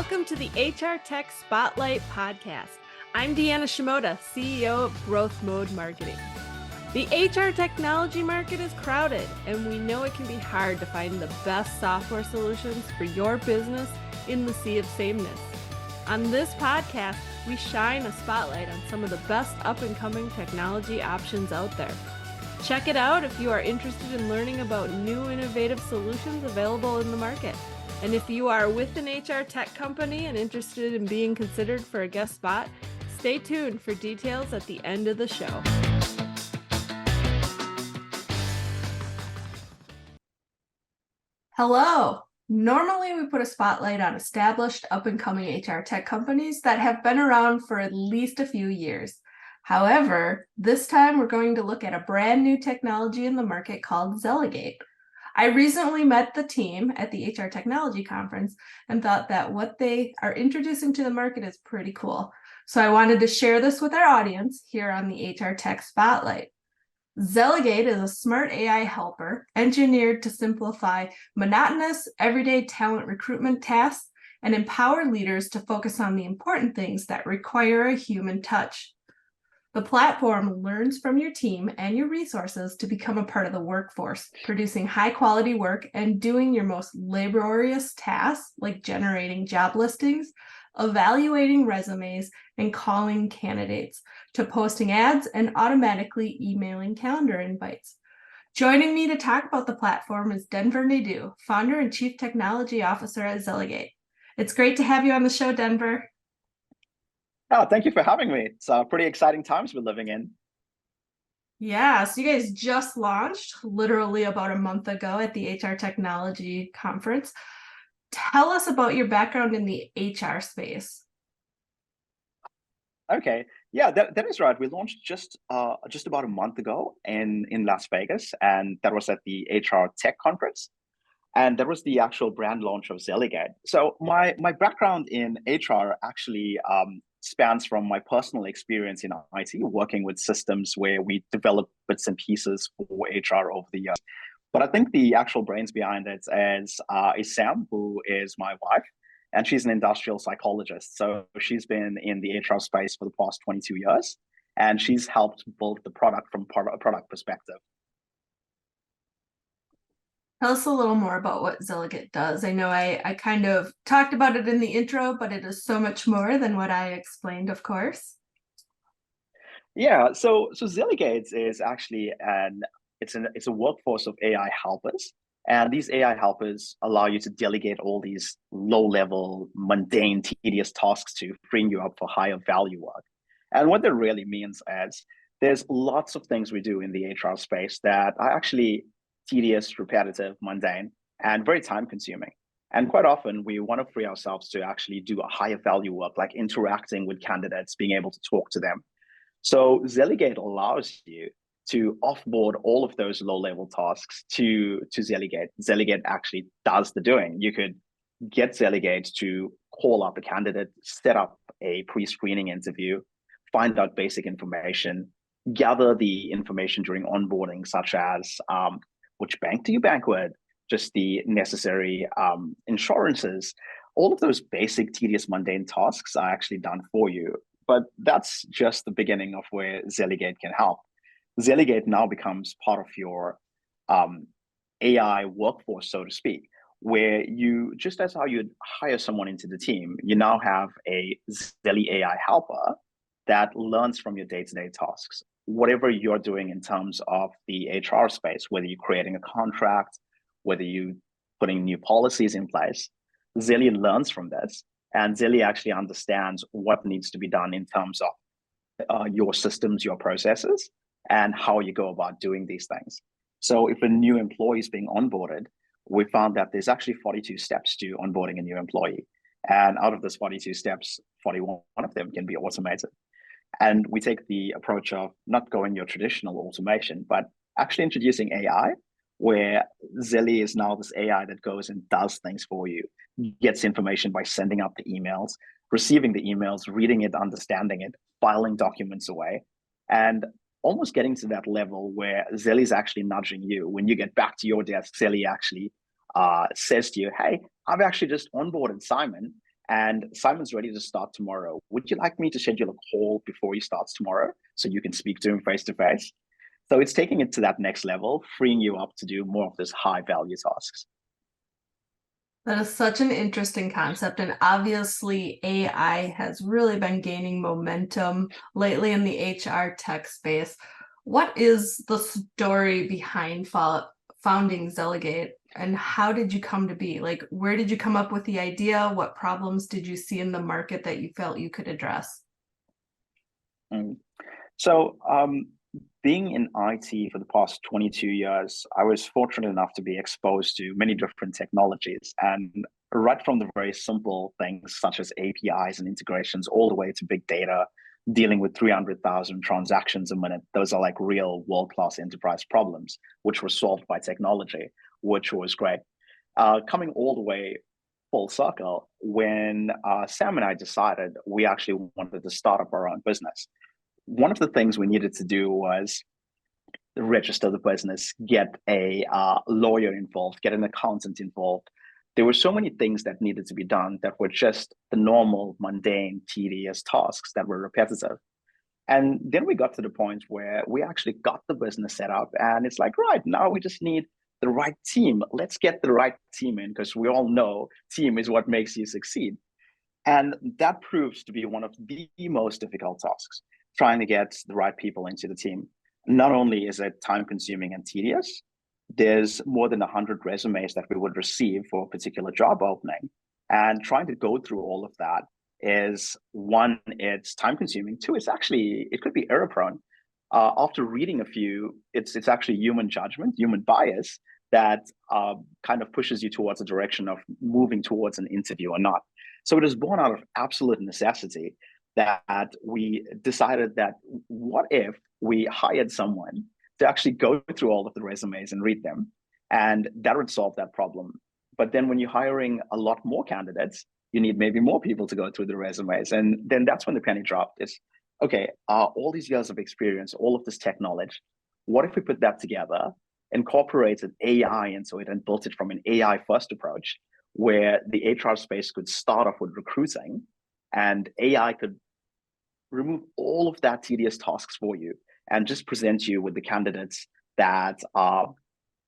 Welcome to the HR Tech Spotlight Podcast. I'm Deanna Shimoda, CEO of Growth Mode Marketing. The HR technology market is crowded, and we know it can be hard to find the best software solutions for your business in the sea of sameness. On this podcast, we shine a spotlight on some of the best up-and-coming technology options out there. Check it out if you are interested in learning about new innovative solutions available in the market. And if you are with an HR tech company and interested in being considered for a guest spot, stay tuned for details at the end of the show. Hello. Normally we put a spotlight on established up-and-coming HR tech companies that have been around for at least a few years. However, this time we're going to look at a brand new technology in the market called Zeligate. I recently met the team at the HR Technology Conference and thought that what they are introducing to the market is pretty cool. So I wanted to share this with our audience here on the HR Tech Spotlight. Zeligate is a smart AI helper engineered to simplify monotonous, everyday talent recruitment tasks and empower leaders to focus on the important things that require a human touch. The platform learns from your team and your resources to become a part of the workforce, producing high-quality work and doing your most laborious tasks like generating job listings, evaluating resumes, and calling candidates, to posting ads and automatically emailing calendar invites. Joining me to talk about the platform is Denver Naidoo, founder and chief technology officer at Zeligate. It's great to have you on the show, Denver. Oh, thank you for having me. It's pretty exciting times we're living in. Yeah, so you guys just launched literally about a month ago at the HR Technology Conference. Tell us about your background in the HR space. Okay, yeah, that is right. We launched just about a month ago in Las Vegas, and that was at the HR Tech Conference. And that was the actual brand launch of Zeligate. So my background in HR actually spans from my personal experience in IT, working with systems where we develop bits and pieces for HR over the years. But I think the actual brains behind it is Sam, who is my wife, and she's an industrial psychologist. So she's been in the HR space for the past 22 years, and she's helped build the product from a product perspective. Tell us a little more about what Zeligate does. I know I kind of talked about it in the intro, but it is so much more than what I explained, of course. Yeah, so Zeligate is actually it's a workforce of AI helpers, and these AI helpers allow you to delegate all these low-level, mundane, tedious tasks to freeing you up for higher value work. And what that really means is there's lots of things we do in the HR space that are actually tedious, repetitive, mundane, and very time consuming. And quite often we want to free ourselves to actually do a higher value work, like interacting with candidates, being able to talk to them. So Zeligate allows you to offboard all of those low-level tasks to Zeligate. Zeligate actually does the doing. You could get Zeligate to call up a candidate, set up a pre-screening interview, find out basic information, gather the information during onboarding, such as which bank do you bank with, just the necessary insurances. All of those basic, tedious, mundane tasks are actually done for you. But that's just the beginning of where Zeligate can help. Zeligate now becomes part of your AI workforce, so to speak, where you, just as how you'd hire someone into the team, you now have a Zeli AI helper that learns from your day-to-day tasks. Whatever you're doing in terms of the HR space, whether you're creating a contract, whether you're putting new policies in place, Zeli learns from this, and Zeli actually understands what needs to be done in terms of your systems, your processes, and how you go about doing these things. So if a new employee is being onboarded, we found that there's actually 42 steps to onboarding a new employee. And out of those 42 steps, 41 of them can be automated. And we take the approach of not going your traditional automation, but actually introducing AI, where Zeli is now this AI that goes and does things for you, gets information by sending out the emails, receiving the emails, reading it, understanding it, filing documents away, and almost getting to that level where Zeli is actually nudging you. When you get back to your desk, Zeli actually says to you, hey, I've actually just onboarded Simon, and Simon's ready to start tomorrow. Would you like me to schedule a call before he starts tomorrow so you can speak to him face to face? So it's taking it to that next level, freeing you up to do more of those high value tasks. That is such an interesting concept. And obviously, AI has really been gaining momentum lately in the HR tech space. What is the story behind founding Zeligate, and how did you come to be? Like, where did you come up with the idea? What problems did you see in the market that you felt you could address? Mm. So, being in IT for the past 22 years, I was fortunate enough to be exposed to many different technologies. And right from the very simple things such as APIs and integrations, all the way to big data, dealing with 300,000 transactions a minute, those are like real world-class enterprise problems, which were solved by technology, which was great. Coming all the way full circle, when Sam and I decided we actually wanted to start up our own business, one of the things we needed to do was register the business, get a lawyer involved, get an accountant involved. There were so many things that needed to be done that were just the normal, mundane, tedious tasks that were repetitive. And then we got to the point where we actually got the business set up, and it's like, right, now we just need the right team. Let's get the right team in, because we all know team is what makes you succeed. And that proves to be one of the most difficult tasks, trying to get the right people into the team. Not only is it time consuming and tedious, there's more than 100 resumes that we would receive for a particular job opening. And trying to go through all of that is, one, it's time consuming. Two, it could be error prone. After reading a few, it's actually human judgment, human bias that kind of pushes you towards a direction of moving towards an interview or not. So it is born out of absolute necessity that we decided that what if we hired someone to actually go through all of the resumes and read them, and that would solve that problem. But then when you're hiring a lot more candidates, you need maybe more people to go through the resumes. And then that's when the penny dropped. It's okay, all these years of experience, all of this tech knowledge, what if we put that together, incorporated AI into it, and built it from an AI first approach, where the HR space could start off with recruiting, and AI could remove all of that tedious tasks for you and just present you with the candidates that are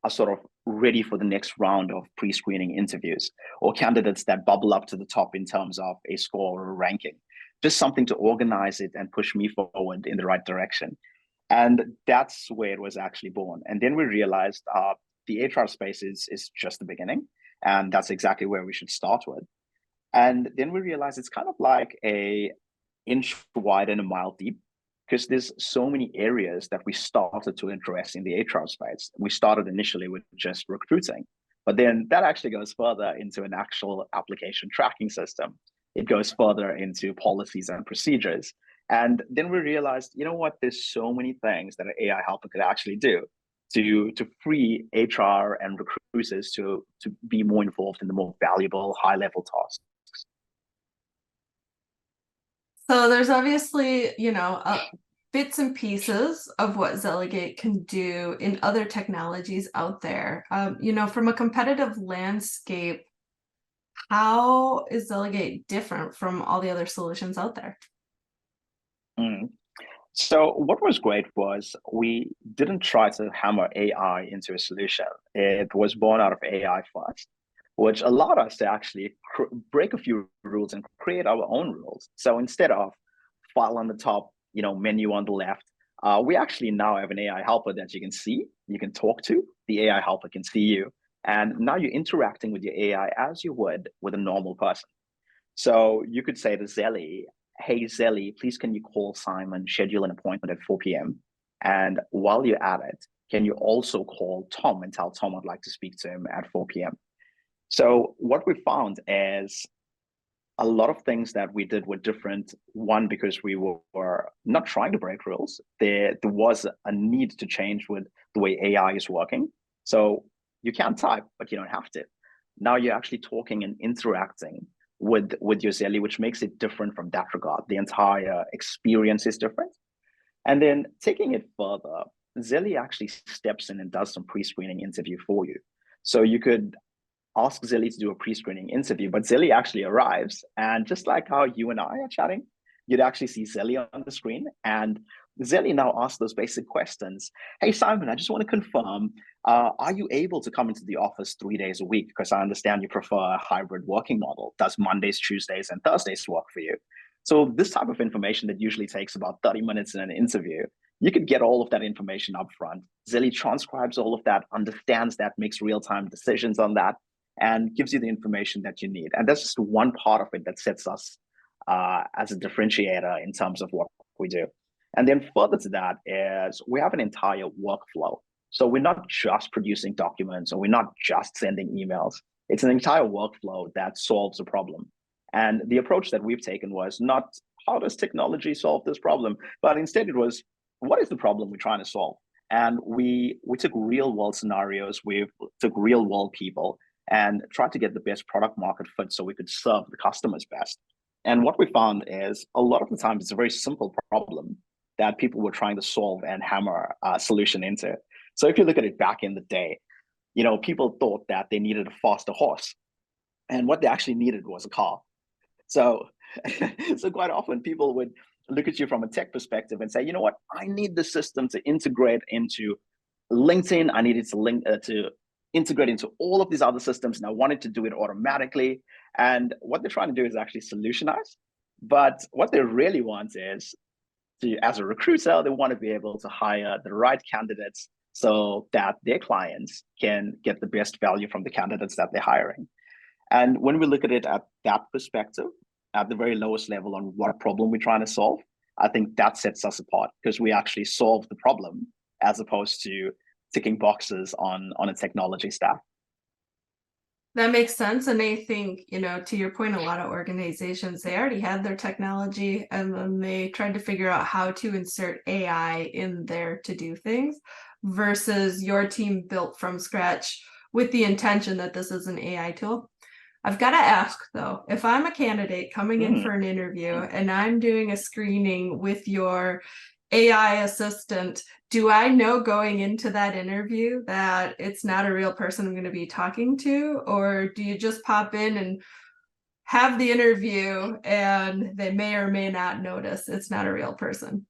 sort of ready for the next round of pre-screening interviews, or candidates that bubble up to the top in terms of a score or a ranking. Just something to organize it and push me forward in the right direction. And that's where it was actually born. And then we realized the HR space is just the beginning. And that's exactly where we should start with. And then we realized it's kind of like a inch wide and a mile deep, because there's so many areas that we started to address in the HR space. We started initially with just recruiting, but then that actually goes further into an actual application tracking system. It goes further into policies and procedures. And then we realized, you know what, there's so many things that an AI helper could actually do to free HR and recruiters to be more involved in the more valuable, high level tasks. So there's obviously, bits and pieces of what Zeligate can do in other technologies out there. From a competitive landscape, how is Zeligate different from all the other solutions out there? Mm. So what was great was we didn't try to hammer AI into a solution. It was born out of AI first, which allowed us to actually break a few rules and create our own rules. So instead of file on the top, menu on the left, we actually now have an AI helper that you can see, you can talk to. The AI helper can see you, and now you're interacting with your AI as you would with a normal person. So you could say to Zelly, hey, Zelly, please can you call Simon, schedule an appointment at 4 p.m. And while you're at it, can you also call Tom and tell Tom I'd like to speak to him at 4 p.m. So what we found is a lot of things that we did were different. One, because we were not trying to break rules. There was a need to change with the way AI is working. So you can type, but you don't have to. Now you're actually talking and interacting with your Zelly, which makes it different from that regard. The entire experience is different. And then taking it further, Zelly actually steps in and does some pre-screening interview for you. So you could ask Zilly to do a pre-screening interview, but Zilly actually arrives. And just like how you and I are chatting, you'd actually see Zilly on the screen. And Zilly now asks those basic questions. Hey, Simon, I just want to confirm, are you able to come into the office 3 days a week? Because I understand you prefer a hybrid working model. Does Mondays, Tuesdays, and Thursdays work for you? So this type of information that usually takes about 30 minutes in an interview, you could get all of that information up front. Zilly transcribes all of that, understands that, makes real-time decisions on that, and gives you the information that you need. And that's just one part of it that sets us as a differentiator in terms of what we do. And then further to that is we have an entire workflow. So we're not just producing documents or we're not just sending emails. It's an entire workflow that solves a problem. And the approach that we've taken was not how does technology solve this problem, but instead it was what is the problem we're trying to solve? And we took real world scenarios, we took real world people and tried to get the best product market fit so we could serve the customers best. And what we found is a lot of the time it's a very simple problem that people were trying to solve and hammer a solution into. So if you look at it back in the day, people thought that they needed a faster horse, and what they actually needed was a car. So, so quite often people would look at you from a tech perspective and say, you know what, I need the system to integrate into LinkedIn. I needed to to integrate into all of these other systems, and I wanted to do it automatically. And what they're trying to do is actually solutionize. But what they really want is to, as a recruiter, they want to be able to hire the right candidates so that their clients can get the best value from the candidates that they're hiring. And when we look at it at that perspective, at the very lowest level on what problem we're trying to solve, I think that sets us apart because we actually solve the problem as opposed to ticking boxes on a technology stack. That makes sense. And I think, to your point, a lot of organizations, they already had their technology and then they tried to figure out how to insert AI in there to do things versus your team built from scratch with the intention that this is an AI tool. I've got to ask though, if I'm a candidate coming in for an interview and I'm doing a screening with your AI assistant, do I know going into that interview that it's not a real person I'm going to be talking to? Or do you just pop in and have the interview and they may or may not notice it's not a real person?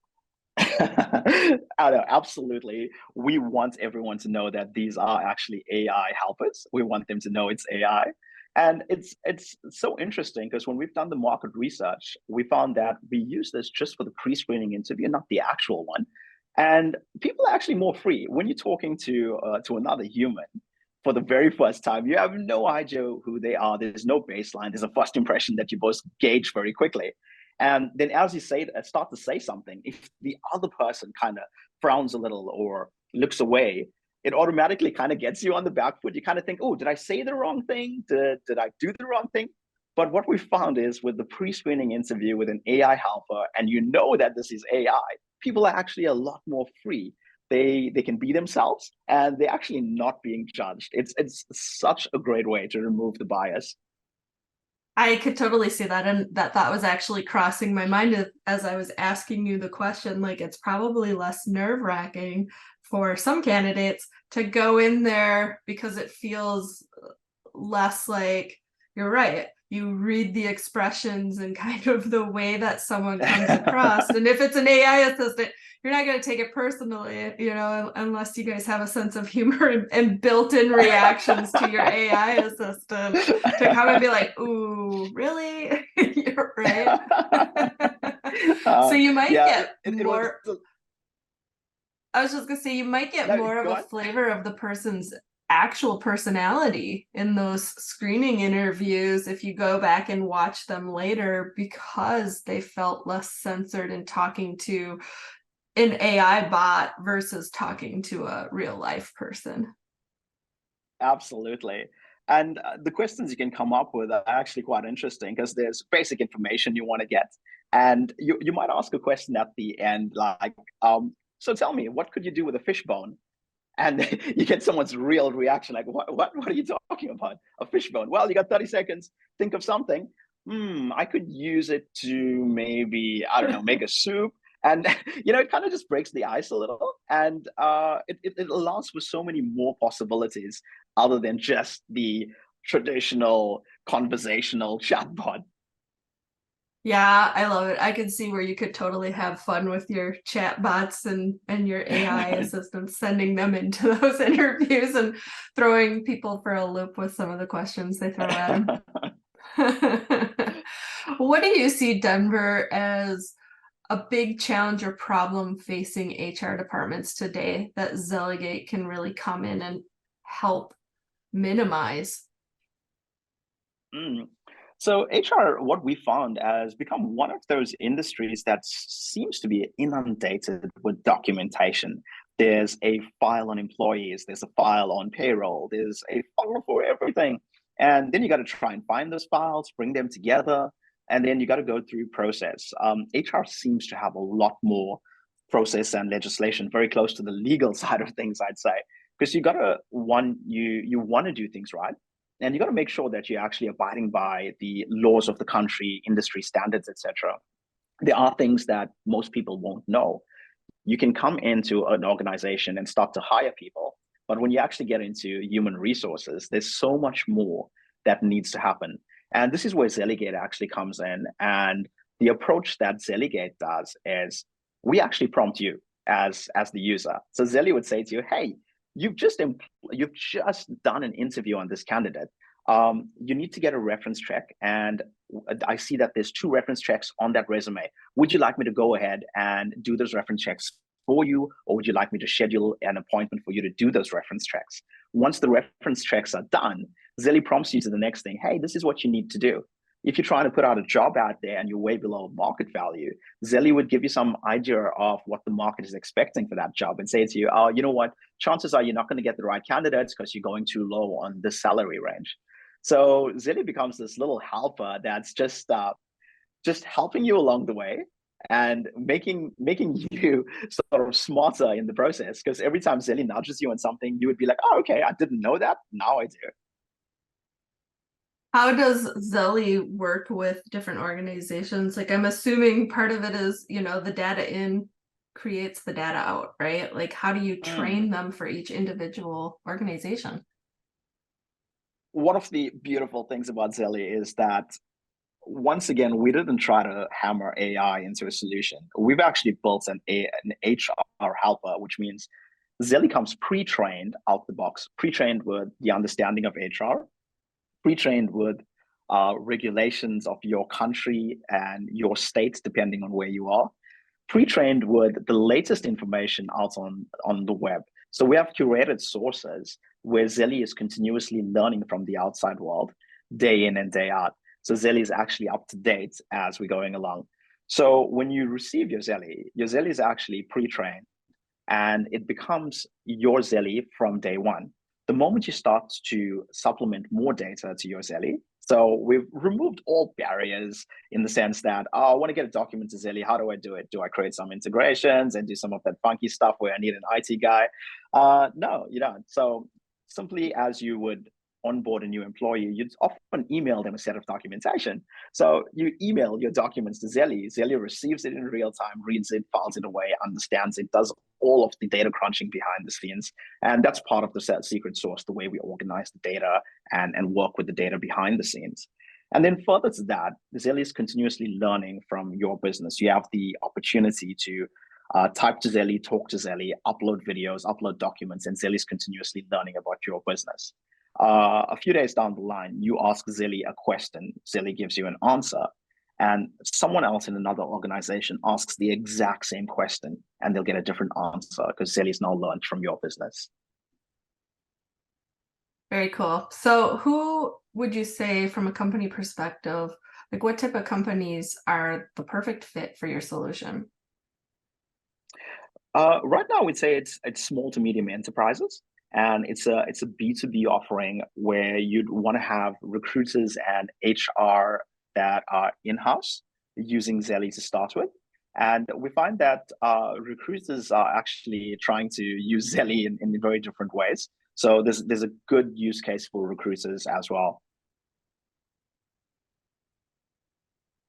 I know, absolutely. We want everyone to know that these are actually AI helpers. We want them to know it's AI. And it's so interesting because when we've done the market research, we found that we use this just for the pre-screening interview, not the actual one. And people are actually more free when you're talking to another human for the very first time. You have no idea who they are. There's no baseline. There's a first impression that you both gauge very quickly. And then as you start to say something, if the other person kind of frowns a little or looks away, it automatically kind of gets you on the back foot. You kind of think, oh, did I say the wrong thing? Did I do the wrong thing? But what we found is with the pre-screening interview with an AI helper, and you know that this is AI, people are actually a lot more free. They can be themselves and they're actually not being judged. It's such a great way to remove the bias. I could totally see that. And that thought was actually crossing my mind as I was asking you the question. Like, it's probably less nerve-wracking for some candidates to go in there because it feels less like, you're right, you read the expressions and kind of the way that someone comes across. And if it's an AI assistant, you're not going to take it personally, unless you guys have a sense of humor and built-in reactions to your AI assistant to come and be like, ooh, really? You're right. So you might get more. I was just gonna say you might get more of a flavor of the person's actual personality in those screening interviews if you go back and watch them later because they felt less censored in talking to an AI bot versus talking to a real life person. Absolutely. And the questions you can come up with are actually quite interesting because there's basic information you want to get. And you might ask a question at the end like, so tell me, what could you do with a fishbone? And you get someone's real reaction like, what are you talking about? A fishbone? Well, you got 30 seconds. Think of something. I could use it to maybe, I don't know, make a soup. And, it kind of just breaks the ice a little. And it allows for so many more possibilities other than just the traditional conversational chatbot. Yeah, I love it. I could see where you could totally have fun with your chat bots and your AI assistants, sending them into those interviews and throwing people for a loop with some of the questions they throw at them. What do you see, Denver, as a big challenge or problem facing HR departments today that Zeligate can really come in and help minimize? Mm. So HR, what we found, has become one of those industries that seems to be inundated with documentation. There's a file on employees, there's a file on payroll, there's a file for everything. And then you got to try and find those files, bring them together, and then you got to go through process. HR seems to have a lot more process and legislation, very close to the legal side of things, I'd say, because you got to you want to do things right, and you got to make sure that you're actually abiding by the laws of the country, industry standards, etc. There are things that most people won't know. You can come into an organization and start to hire people, but when you actually get into human resources, there's so much more that needs to happen. And this is where Zeligate actually comes in. And the approach that Zeligate does is we actually prompt you as the user. So Zeli would say to you, hey, you've just done an interview on this candidate. You need to get a reference check, and I see that there's 2 reference checks on that resume. Would you like me to go ahead and do those reference checks for you, or would you like me to schedule an appointment for you to do those reference checks? Once the reference checks are done, Zeli prompts you to the next thing. Hey, this is what you need to do. If you're trying to put out a job out there and you're way below market value, Zeli would give you some idea of what the market is expecting for that job and say to you, oh, you know what? Chances are you're not going to get the right candidates because you're going too low on the salary range. So Zeli becomes this little helper that's just helping you along the way and making you sort of smarter in the process. Because every time Zeli nudges you on something, you would be like, oh, okay, I didn't know that. Now I do. How does Zelly work with different organizations? Like, I'm assuming part of it is, the data in creates the data out, right? Like, how do you Mm. train them for each individual organization? One of the beautiful things about Zeli is that, once again, we didn't try to hammer AI into a solution. We've actually built an HR helper, which means Zeli comes pre-trained out the box, pre-trained with the understanding of HR, pre-trained with regulations of your country and your state, depending on where you are, pre-trained with the latest information out on the web. So we have curated sources where Zeli is continuously learning from the outside world, day in and day out. So Zeli is actually up to date as we're going along. So when you receive your Zeli is actually pre-trained, and it becomes your Zeli from day one. The moment you start to supplement more data to your Zeli, so we've removed all barriers in the sense that, oh, I want to get a document to Zeli. How do I do it? Do I create some integrations and do some of that funky stuff where I need an IT guy? No, you don't. So simply as you would onboard a new employee, you'd often email them a set of documentation. So you email your documents to Zeli. Zeli receives it in real time, reads it, files it away, understands it, does all of the data crunching behind the scenes. And that's part of the secret sauce, the way we organize the data and work with the data behind the scenes. And then further to that, Zeli is continuously learning from your business. You have the opportunity to type to Zeli, talk to Zeli, upload videos, upload documents, and Zeli is continuously learning about your business. A few days down the line, you ask Zeli a question, Zeli gives you an answer, and someone else in another organization asks the exact same question, and they'll get a different answer because Zeli's now learned from your business. Very cool. So who would you say, from a company perspective, like what type of companies are the perfect fit for your solution? Right now, we'd say it's small to medium enterprises, and it's a B2B offering where you'd want to have recruiters and HR that are in-house using Zeli to start with. And we find that recruiters are actually trying to use Zeli in very different ways. So there's a good use case for recruiters as well.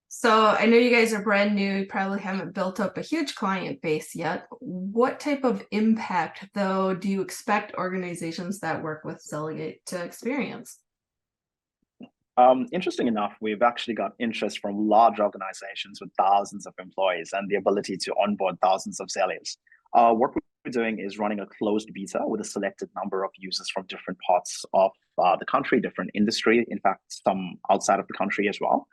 So I know you guys are brand new, you probably haven't built up a huge client base yet. What type of impact, though, do you expect organizations that work with Zeligate to experience? Interesting enough, we've actually got interest from large organizations with thousands of employees and the ability to onboard thousands of sellers. What we're doing is running a closed beta with a selected number of users from different parts of the country, different industry, in fact, some outside of the country as well.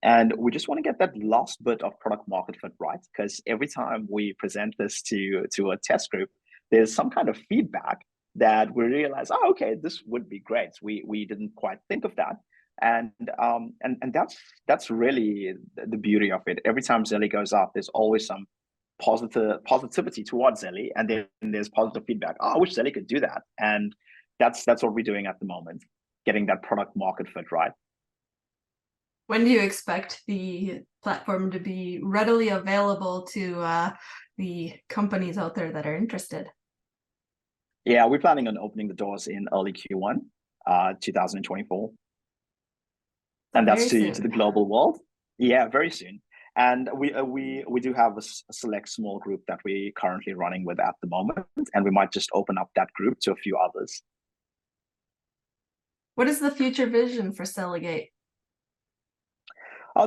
And we just want to get that last bit of product market fit right, because every time we present this to a test group, there's some kind of feedback that we realize, oh, okay, this would be great. We didn't quite think of that. And that's really the beauty of it. Every time Zelly goes out, there's always some positivity towards Zelly, and then there's positive feedback. Oh, I wish Zelly could do that. And that's what we're doing at the moment, getting that product market fit right. When do you expect the platform to be readily available to the companies out there that are interested? Yeah, we're planning on opening the doors in early Q1, 2024. And that's to the global world. Yeah, very soon. And we do have a select small group that we're currently running with at the moment, and we might just open up that group to a few others. What is the future vision for Zeligate?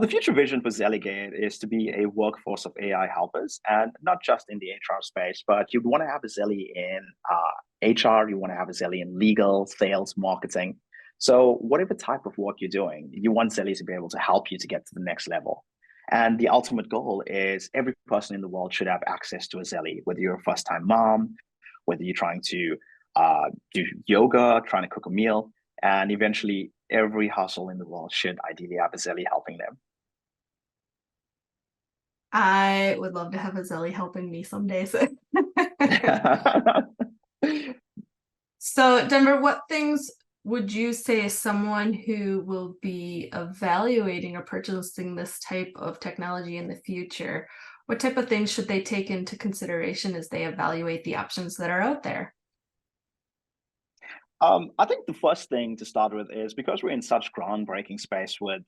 The future vision for Zeligate is to be a workforce of AI helpers, and not just in the HR space, but you'd want to have a Zelly in HR, you want to have a Zelly in legal, sales, marketing. So whatever type of work you're doing, you want Zelly to be able to help you to get to the next level. And the ultimate goal is every person in the world should have access to a Zelly, whether you're a first-time mom, whether you're trying to do yoga, trying to cook a meal, and eventually every household in the world should ideally have a Zelly helping them. I would love to have a Zelly helping me someday. So, so Denver, what things would you say someone who will be evaluating or purchasing this type of technology in the future, what type of things should they take into consideration as they evaluate the options that are out there? I think the first thing to start with is, because we're in such groundbreaking space with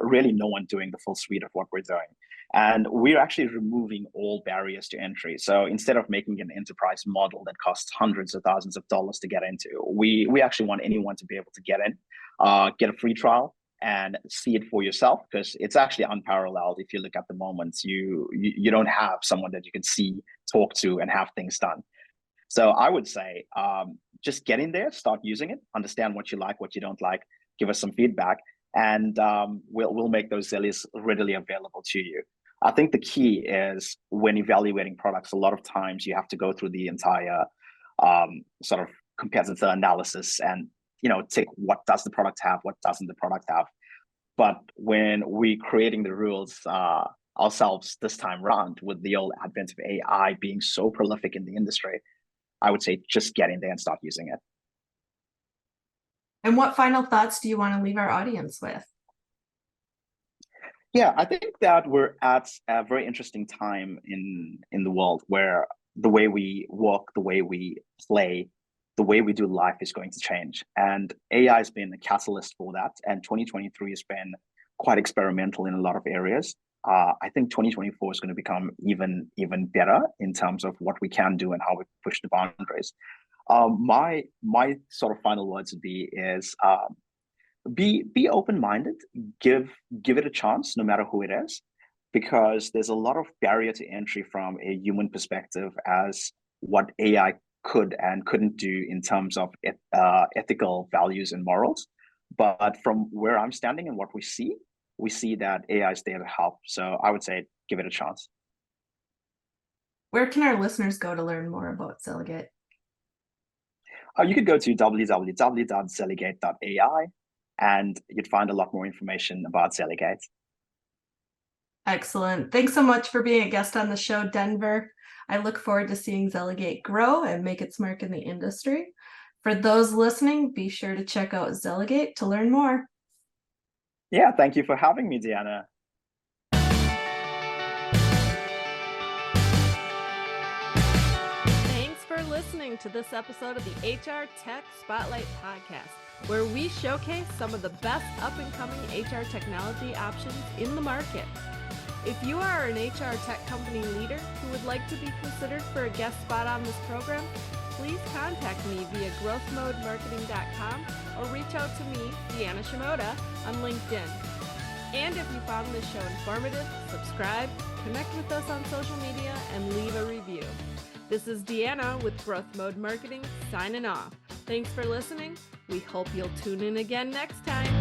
really no one doing the full suite of what we're doing. And we're actually removing all barriers to entry. So instead of making an enterprise model that costs hundreds of thousands of dollars to get into, we actually want anyone to be able to get in, get a free trial and see it for yourself, because it's actually unparalleled. If you look at the moment, you don't have someone that you can see, talk to, and have things done. So I would say just get in there, start using it, understand what you like, what you don't like, give us some feedback, and we'll make those Zellies readily available to you. I think the key is, when evaluating products, a lot of times you have to go through the entire sort of competitor analysis and take what does the product have, what doesn't the product have. But when we're creating the rules ourselves this time around, with the old advent of AI being so prolific in the industry, I would say just get in there and start using it. And what final thoughts do you want to leave our audience with? Yeah, I think that we're at a very interesting time in the world, where the way we work, the way we play, the way we do life is going to change. And AI has been a catalyst for that. And 2023 has been quite experimental in a lot of areas. I think 2024 is going to become even better in terms of what we can do and how we push the boundaries. My sort of final words would be be open-minded, give it a chance, no matter who it is, because there's a lot of barrier to entry from a human perspective as what AI could and couldn't do in terms of ethical values and morals. But from where I'm standing and what we see that AI is there to help. So I would say give it a chance. Where can our listeners go to learn more about Zeligate? You could go to www.zeligate.ai, and you'd find a lot more information about Zeligate. Excellent. Thanks so much for being a guest on the show, Denver. I look forward to seeing Zeligate grow and make its mark in the industry. For those listening, be sure to check out Zeligate to learn more. Yeah, thank you for having me, Deanna. Thanks for listening to this episode of the HR Tech Spotlight Podcast, where we showcase some of the best up-and-coming HR technology options in the market. If you are an HR tech company leader who would like to be considered for a guest spot on this program, please contact me via growthmodemarketing.com or reach reach out to me, Deanna Shimoda, on LinkedIn. And if you found this show informative, subscribe, connect with us on social media, and leave a review. This is Deanna with Growth Mode Marketing signing off. Thanks for listening. We hope you'll tune in again next time.